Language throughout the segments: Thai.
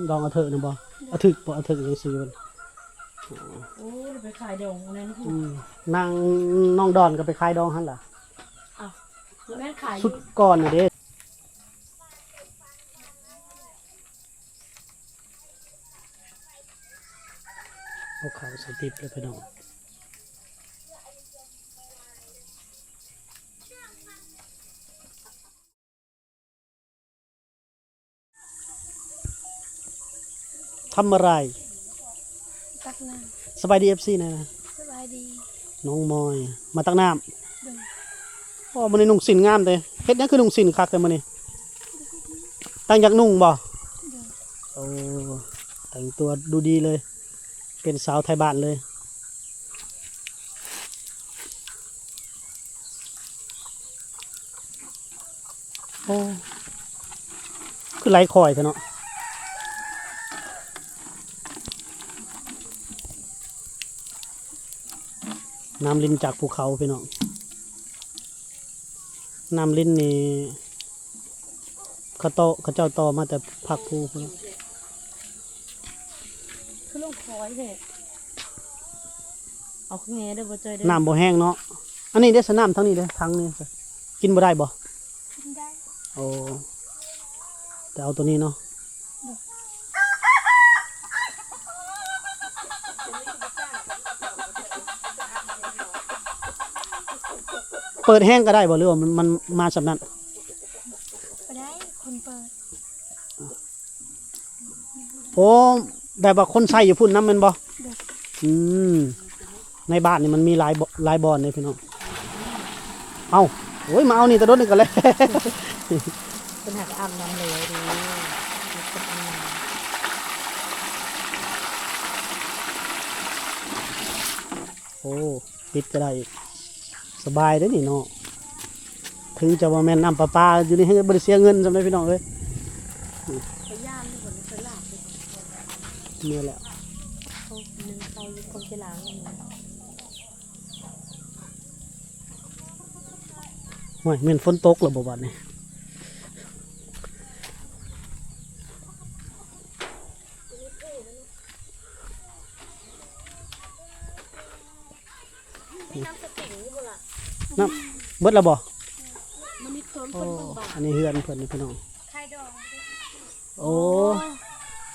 ดองเอาเถอะนะบ่เอาถึกบ่เอาถึกจังซี่มันโอ้ไปขายดองนั่นคืนางน้องดอนก็ไปขายดองหั่นล่ะอ้าวแม่ขายสุดก่อนน่ะเด้เอาข้าวใส่ติ๊บเลยพี่น้องทำอะไรตักน้สบายดีFCนะำสบายดีน้องมอยมาตักน้ำอ๋อมันนี่นุ่งสินงามเลยเฮ็ดนี่คือนุ่งสินคักแต่มันนี่ตั้งอยากนุ่งบ่โอ้แต่งตัวดูดีเลยเป็นสาวไทยบ้านเลยโอ้คือไหลคอยเถอะเนาะน้ำลิ้นจากภูเขาพี่น้องน้ำลิ้นนี่เขาเจ้าต่อมาแต่ภาคภูมิคือลงคอยเถอะเอาขึ้นเงี้ยเด้อบ่เจอเด้อน้ำบ่แห้งเนาะอันนี้ได้สนามทั้งนี้เด้อทั้งนี้กินบ่ได้บ่กินได้โอ้แต่เอาตัวนี้เนาะเปิดแห้งก็ได้บ่หรือว่ามันมาสำนั้นไปได้คนเปิดโอ้แบบว่าคนใส่อยู่พุ่นน้ำมันบ่อืมในบ้านนี่มันมีหลายบ่อนเลยพี่น้องเอาโอ้ยมาเอานี่ตะดดนึงกันเลยเป็นหักอาบน้ำเลยดีโอ้ปิดก็ได้สบายเด้อนี่เนาะถึงจะว่าแม่นน้ำประปาอยู่นี่ให้บริเสียเงินสำหรับพี่น้องเลยไปย่ามที่คนไปลาบเนี่ยแหละเขาหนึ่งเขาอยู่คนจะล้างนี่ห่วยแม่นฝนตกหรือบ่บัดนี่น้ำสติงนี่บ่ล่ะน้ำเบิดแล้วบ่มันมีเพิ่ม โอ้ เพิ่มบาง อันนี้เฮือนเพิ่นนี่พี่น้องไข่ดองโอ้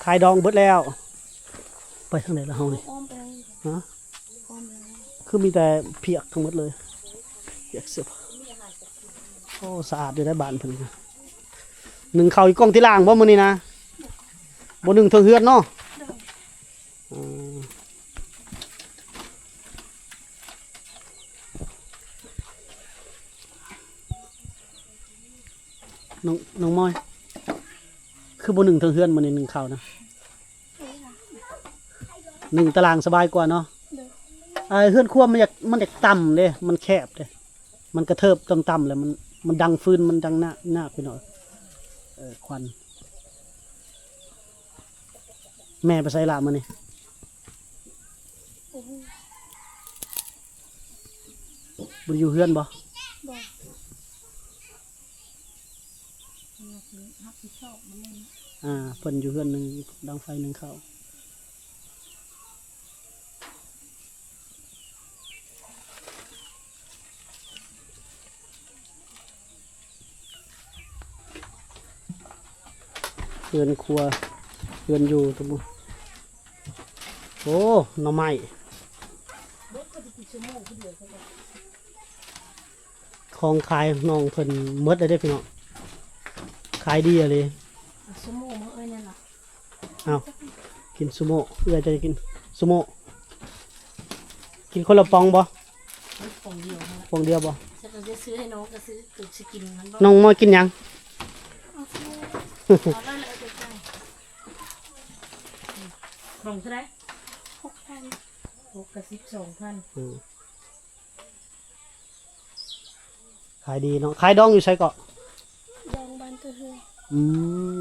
ขายดองเบิดแล้วไปทางไหนละเฮานี่อ้อมไปฮะอ้อมไปคือมีแต่เปียกทั้งหมดเลยเปียกเสื้อผ้าโอ้สะอาดอยู่ได้บ้านเพิ่นนะหนึ่งเขาอีกกล้องที่ล่างบ่มื้อนี้นะบ่หนึ่งเทิงเฮือนเนาะน้องมอยคือบ่หนึ่งเทิงเฮือนมื้อนี้หนึ่งเขานะหนึ่งตารางสบายกว่าเนาะเฮือนครัวมันอยากต่ำเด้มันแคบเด้มันกระเทิบต่ำๆเลยมันดังฟืนมันดังหน้าไปหน่อยควันแม่ไปใส่ละมันนี่บุญอยู่เฮือนบ่เพิ่นอยู่เฮือนหนึ่งดังไฟหนึ่งเข้าเฮือนครัวเฮือนอยู่ทุกมื้อโอ้หน่อไม้ของขายน้องเพิ่นหมดได้พี่น้องขายดีอะไรสมูมาเอ้ยนั่นล่ะเอากินซูโม่เอื้อจะกินซูโม่กินคนละปองบ่ปองเดียวปองเดียวบ่ฉันจะซื้อให้น้องก็ซื้อตึกสกินมันบ่น้องมากินยังเอาได้เลยใกล้ๆลงเท่าไหร่6,000 6กับ12,000ขายดีเนาะขายดองอยู่ใช่เกาะดองบ้านเธอ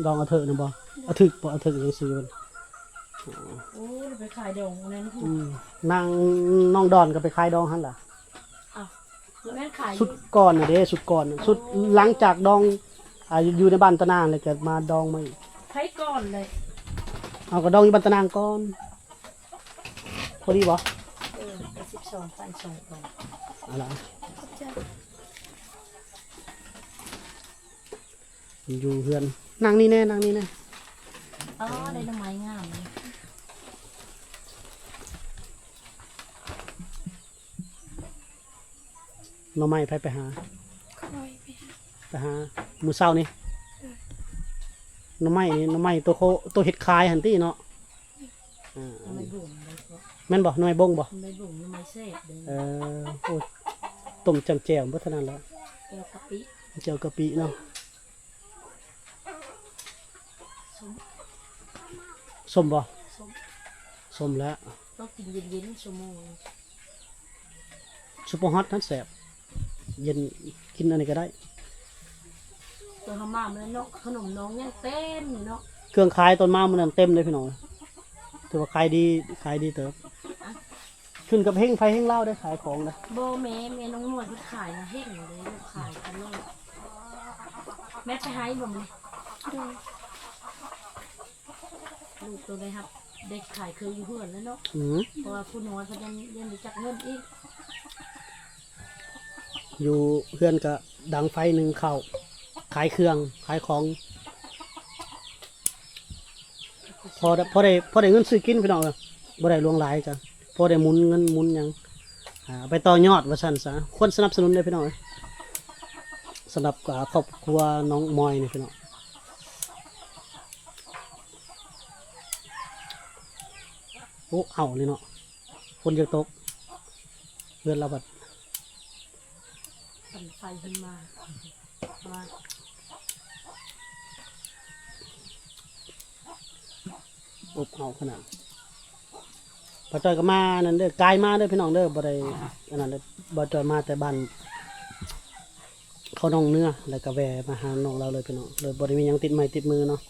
ดองเอาเถอะนะบ่เอาถึกบ่เอาถึกจังซี่มันโอ้ไปขายดองนั่นคืนางน้องดอนก็ไปขายดองหั่นล่ะอ้าวแม่ขายสุดก่อนน่ะเด้สุดก่อนสุดหลังจากดองอยู่ในบ้านตะนางเลยก็มาดองมาอีกไผก่อนเลย เอากระดองอยู่บันตะนางก่อนพอดีบ่ ไป12พันส่งก่อน เอาล่ะ ขอบใจ อยู่เฮือนนั่งนี่แน่นั่งนี่แน่ อ๋อได้ต้นไม้งามเลย หน่อไม้ไปหา คอยไปหา มื้อเช้านี่หน่อไม้นี่หน่อไม้ตัวเห็ดคายหั่นติเนาะอ่า ต้นไม้บุ่มเลยก็ แม่นบ่หน่อไม้บงบ่ ต้นไม้บุ่มต้นไม้เสพเด้ โอ้ต้มจำแจ่วบ่เท่านั้นแหละ เอวกะปิ แจ่วกะปิเนาะ ส้ม ส้มบ่ ส้ม ส้มแล้ว ต้องกินเย็นๆชั่วโมง ซุปเปอร์ฮอตนั่นแซ่บเย็นกินอันนี้ก็ได้ ตัวข้าวมามันเนาะขนมน้องยังเต็มอยู่เนาะ เครื่องขายต้นมามันนั้นเต็มเลยพี่น้องถือว่าขายดีเติบขึ้นกับเฮงไฟเฮงเหล้าได้ขายของนะ โบแม่น้องหนวดเพิ่นขายนะเฮ็ดหนูเลยลูกขายกันเลยแม่ไปหาอีบ่มเลย โดย ลูกตัวเลยครับ เด็กขายเคยอยู่เพื่อนแล้วเนาะ เพราะว่าผู้น้อยเขายังรู้จักเงินอีก อยู่เพื่อนก็ดังไฟหนึ่งเข้าขายเครื่องขายของพอได้เงินซื้อกินพี่น้องเลยบ่ได้หลวงหลายจ้ะพอได้หมุนเงินหมุนหยังไปต่อยอดว่าซั่นซะคนสนับสนุนได้พี่น้องเอ้ยสำหรับครอบครัวน้องมอยนี่พี่น้องโอ้เอาเลยเนาะคนจะตกเพื่อนเราบัด ปั่นไฟขึ้นมาว่า อบเอาขนาดพอจอยก็มานั่นเด้อกายมาเด้อพี่น้องเด้อบ่ได้อันนั้นเด้อบ่จอยมาแต่บ้านเขาน้องเนื้อแล้วก็แวะมาหาน้องเราเลยพี่น้องเลยบ่ได้มีหยังติดไม้ติดมือเนาะ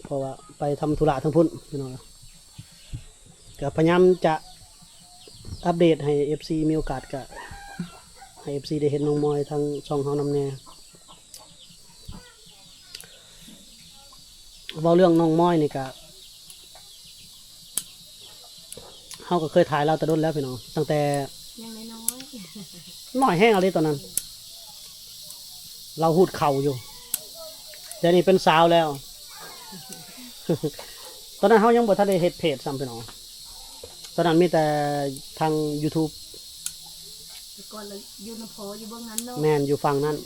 เพราะว่าไปทำธุระทั้งพุ่นพี่น้องก็พยายามจะอัปเดตให้ FC มีโอกาสก็ให้ FC ได้เห็นน้องมอยทางช่องเฮานำแน่เว้าเรื่องน้องมอยนี่ก็เฮาก็เคยถ่ายเราแต่ต้นแล้วพี่น้องตั้งแต่ ยังน้อย น้อยแห้งอะไรตอนนั้น เราหูดเข่าอยู่เดี๋ยวนี้เป็นสาวแล้ว ตอนนั้นเขายังบ่ทันได้เฮ็ดเพจซ้ำพี่น้องตอนนั้นมีแต่ทาง YouTube ๆแต่ก่อนเราอยู่น้ำพออยู่เบื้องนั้นเนาะ แมนอยู่ฝั่งนั้น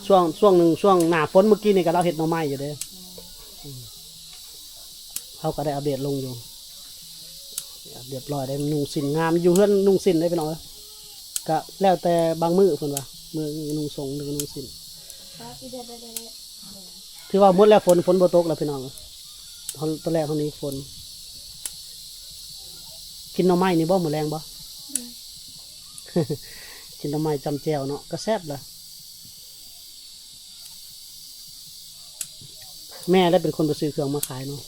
ช่วงหนึ่งช่วงหน้าฝนเมื่อกี้นี่ก็เราเฮ็ดหน่อไม้อยู่เด้เขาก็ได้อัปเดตลงอยู่เรียบร้อยได้นุ่งสินงามอยู่เพื่อนนุ่งสินได้พี่น้องก็แล้วแต่บางมื้อเพิ่นว่ามื้อนุ่งทรงหรือนุ่งสิน ครับอีเดเดเด ถือว่าหมดแล้วฝนบ่ตกแล้วพี่น้องตอนแรกเท่านี้ฝนกินหน่อไม้นี่บ่มื้อแรงบ่ กินหน่อไม้จำแจ่วเนาะก็แซ่บล่ะแม่ได้เป็นคนไปซื้อเครื่องมาขายเนาะ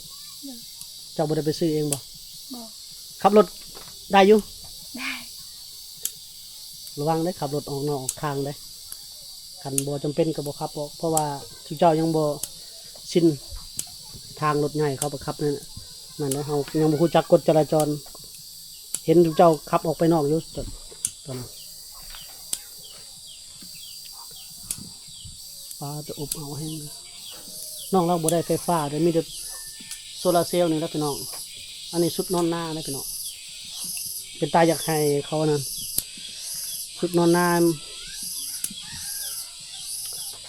เจ้าบ่ได้ไปซื้อเองบ่ บอก ขับรถได้อยู่ ได้ ระวังได้ขับรถออกนอกออกทางได้คันบ่จำเป็นก็บ่ขับออกเพราะว่าทุกเจ้ายังบ่ชินทางรถใหญ่เขาบังคับนั่นน่ะนั่นแหละเฮายังบ่รู้จักกฎจราจร เห็นทุกเจ้าขับออกไปนอกอยู่ตอนนั้นฟ้าจะอบเอาให้น้องเราบ่ได้ไฟฟ้าเด้มีแต่โซลาร์เซลล์นี่แหละพี่น้องอันนี้สุดนอนหน้านะพี่น้องเป็นตาอยากให้เขานั่นสุดนอนหน้า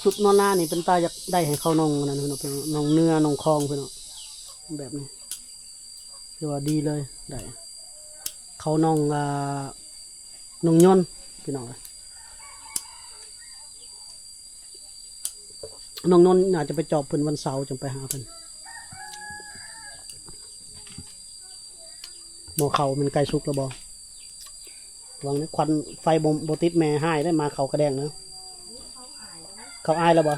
สุดนอนหน้านี่เป็นตาอยากได้ให้เขานองนั่นพี่น้องเป็นนองเนื้อนองคองพี่น้องแบบนี้คือว่าดีเลยได้เขานองนองยนต์พี่น้องน้องนนท์อาจจะไปจอบเพิ่นวันเสาร์จังไปหาเพิ่นหมอเขามันไกลสุกแล้วบ่ระวังนะควันไฟบ่ติดแม่ให้ได้มาเขากระแดงนะเขาอายแล้วบ่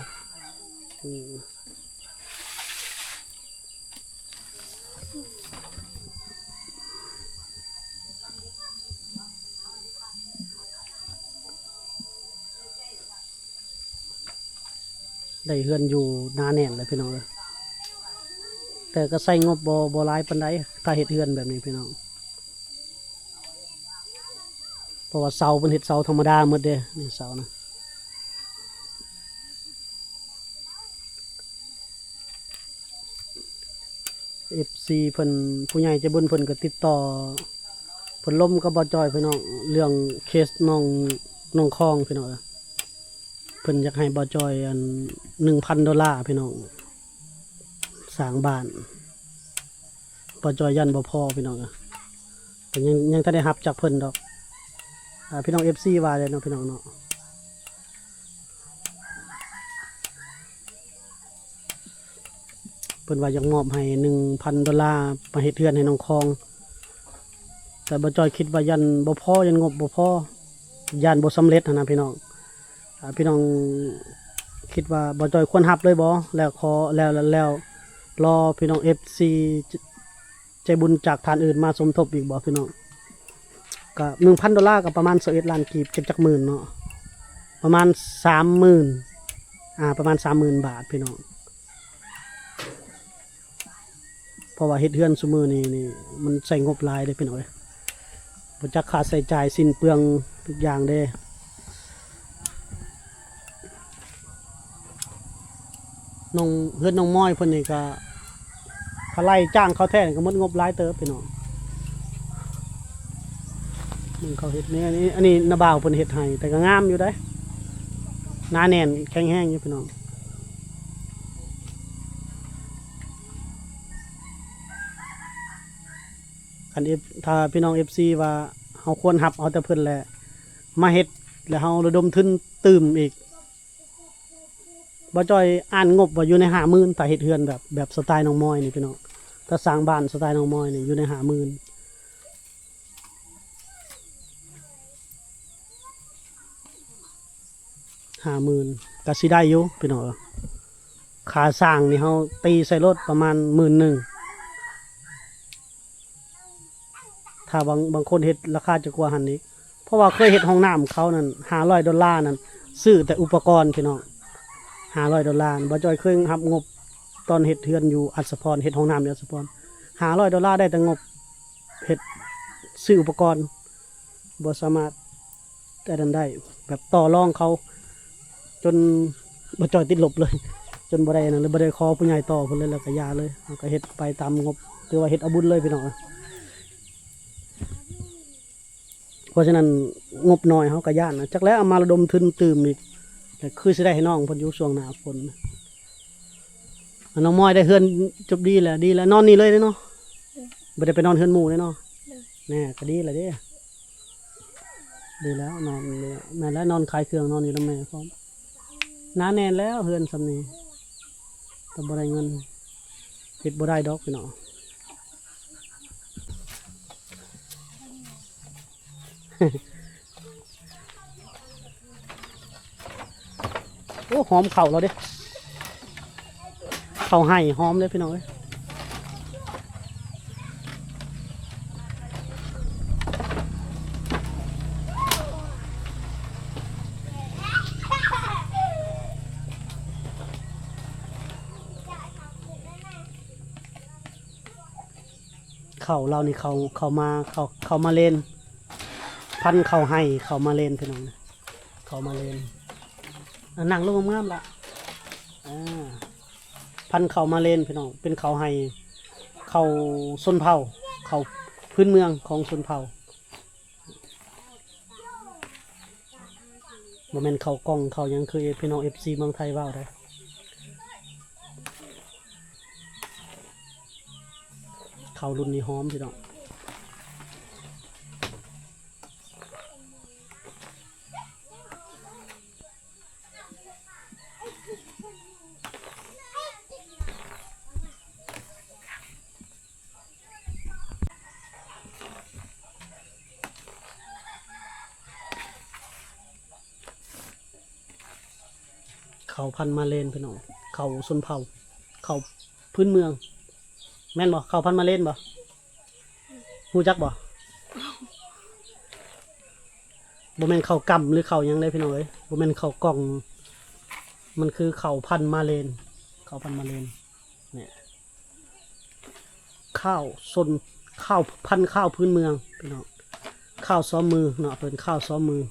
อืมได้เฮือนอยู่หนาแน่นเลยพี่น้องเลย แต่ก็ใส่งบบ่หลายปานใดถ้าเฮ็ดเฮือนแบบนี้พี่น้องเพราะว่าเสาเป็นเฮ็ดเสาธรรมดาหมดเด้นี่เสานะFC เพิ่นผู้ใหญ่ใจบุญเพิ่นก็ติดต่อเพิ่นล้มกับบ่จอยพี่น้องเรื่องเคสน้องคองพี่น้องเพิ่นอยากให้บ่จอยอัน $1,000 พี่น้องสร้างบ้านบ่จอยยันบ่พอพี่น้องแต่ยังทันได้รับจากเพิ่นดอกพี่น้อง FC ว่าเลยเนาะพี่น้องเนาะเพิ่นว่าอยากมอบให้$1,000มาเฮ็ดเรือนให้น้องคองแต่บ่จอยคิดว่ายันบ่พอยันงบบ่พอย่านบ่สำเร็จนะพี่น้องพี่น้องคิดว่าบ่จอยควรรับเลยบ่แล้วขอแล้วรอพี่น้อง FC ใจบุญจากทานอื่นมาสมทบอีกบ่พี่น้องก็$1,000ก็ประมาณ21ล้านกีบเก็บจากหมื่นเนาะประมาณ 30,000ประมาณ 30,000 บาทพี่น้องเพราะว่าเฮ็ดเฮือนซุมื้อนี่มันใช้งบหลายเด้พี่น้องบ่จักค่าใช้จ่ายสิ้นเปลืองทุกอย่างเด้น้องเฮือนน้องม้อยเพิ่นนี่ก็เขาไล่จ้างเขาแท้ก็หมดงบหลายเติบพี่น้องมันเขาเฮ็ดนี่อันนี้นาบ่าวเพิ่นเฮ็ดให้แต่ก็งามอยู่ได้หนาแน่นแข็งแรงอยู่พี่น้องคันถ้าพี่น้อง FC ว่าเฮาควรรับเอาแต่เพิ่นแหละมาเฮ็ดแล้วเฮาระดมทุนตื่มอีกบ่จ้อยอ่านงบว่าอยู่ใน 50,000 ถ้าเฮ็ดเฮือนแบบสไตล์น้องมอยนี่พี่น้องถ้าสร้างบ้านสไตล์น้องมอยนี่อยู่ใน 50,000ก็สิได้อยู่พี่น้องค่าสร้างนี่เฮาตีใส่รถประมาณ11,000ถ้าบางคนเฮ็ดราคาจะกว่าหันนี้เพราะว่าเคยเฮ็ดห้องน้ำเขานั่น$500นั่นซื้อแต่อุปกรณ์พี่น้อง$500บ่จ้อยเคยรับงบตอนเฮ็ดเฮือนอยู่อัศพรเฮ็ดห้องน้ำอยู่อัศพร$500ได้แต่งบเฮ็ดซื้ออุปกรณ์บ่สามารถแต่นั้นได้แบบต่อรองเขาจนบ่จ้อยติดลบเลยจนบ่ได้นั่นเลยบ่ได้ขอผู้ใหญ่ต่อเพิ่นเลยแล้วก็ยาเลยก็เฮ็ดไปตามงบถือว่าเฮ็ดเอาบุญเลยพี่น้องเพราะฉะนั้นงบน้อยเขาก็ย่านนะจักแล้วเอามาระดมทุนตื่มอีกแต่คือสิได้ให้น้องเพิ่นอยู่ช่วงหน้าฝนน้องมอยได้เฮือนจบดีแหละนอนนี่เลยเนาะบ่ได้ไปนอนเฮือนหมู่เลยเนาะแน่ก็ดีแหละเด้ดีแล้วนอนเลยแม่แล้วนอนขายเครื่องนอนอยู่นำแม่พร้อมหนาแน่นแล้วเฮือนซำนี้แต่บ่ได้เงินเฮ็ดบ่ได้ดอกพี่น้องโอ้หอมเข่าเราเด้เข่าให้หอมเลยพี่น้องเอ้ยเข่าเรานี่เขามาเล่นพันเข่าให้เขามาเล่นพี่น้องเขามาเล่นนั่งลงงามๆละพันเขามาเล่นพี่น้องเป็นเขาให้เขาชนเผ่าเขาพื้นเมืองของชนเผ่าบ่แม่นเขากล้องเขายังคือพี่น้อง FC เมืองไทยว้าวได้เขารุ่นนี้หอมพี่น้องเขาพันมาเลนพี่น้องเขาชนเผ่าเขาพื้นเมืองแม่นบ่เขาพันมาเลนบ่ฮู้จักบ่แม่นเขากำหรือเขายังได้พี่น้องเอ้ยบ่แม่นเขากล่องมันคือเขาพันมาเลนเนี่ย ข้าวสนข้าวพันธุ์ข้าวพื้นเมืองพี่น้องข้าวซ้อมมือเนาะเป็นข้าวซ้อมมือ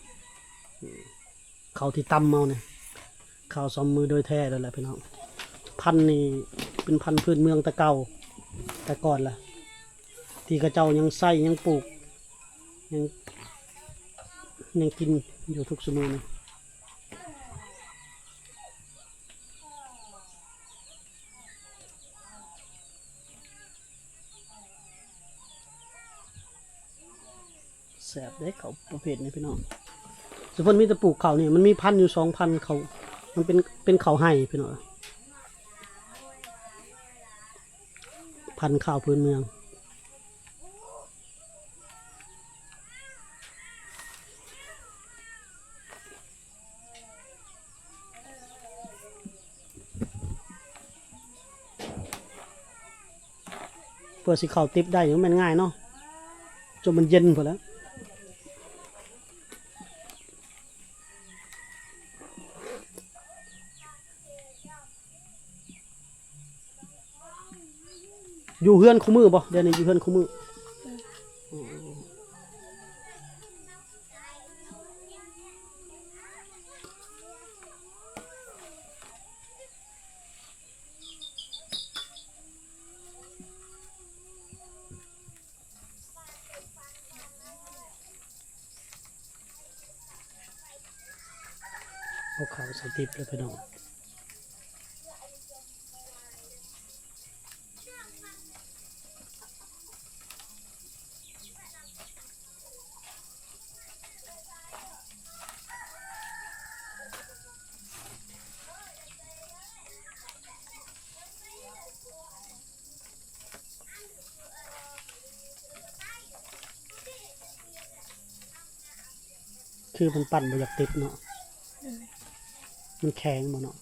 ข้าวที่ตำเมาเนี่ยข้าวซ้อมมือโดยแท้เลยแหละพี่น้องพันธุ์นี่เป็นพันธุ์พื้นเมืองแต่เก่าแต่ก่อนล่ะที่กระเจ้ายังใส่ยังปลูกยังกินอยู่ทุกสมัยนี่แสบได้เขาประเภทนี้พี่น้องสุพรรณมีแต่ปลูกเขาเนี่ยมันมีพันธุ์อยู่2,000เขามันเป็นเขาให้พี่น้องพันธุ์ข้าวพื้นเมืองเพื่อสิเข้าติปได้ยังมันง่ายเนาะจนมันเย็นพอแล้วอยู่เฮือนคู่มือบ่เดี๋ยวนี้อยู่เฮือนคู่มือเอาข้าวใส่ติบเลยพี่น้องคือมันปั่นบ่อยากติดเนาะมันแข็งบ่เนาะ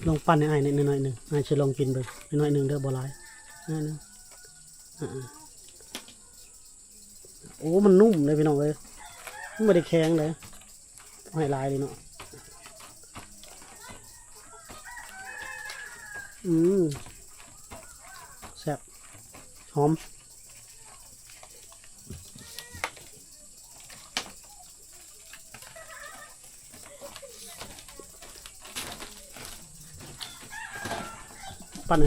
ลองปั่นให้อ้ายนิดหน่อยหนึงอ้ายสิลองกินเบิ่งหน่อยหนึงเด้อบ่หลายนิดนึงโอ้มันนุ่มเลยพี่น้องเอ้ยมันบ่ได้แข็งเลยให้หลายเลยเนาะแซ่บหอมปั่น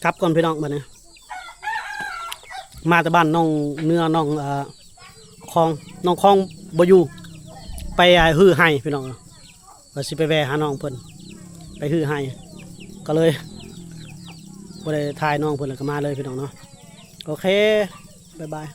กลับก่อนพี่น้องบัดนี้มาแต่บ้านน้องเนื้อน้องคลองบ่อยู่ไปฮื้อให้พี่น้องว่าสิไปแวะหาน้องเพิ่นไปฮื้อให้ก็เลยบ่ได้ถ่ายน้องเพิ่นแล้วก็มาเลยพี่น้องเนาะโอเคบ๊ายบาย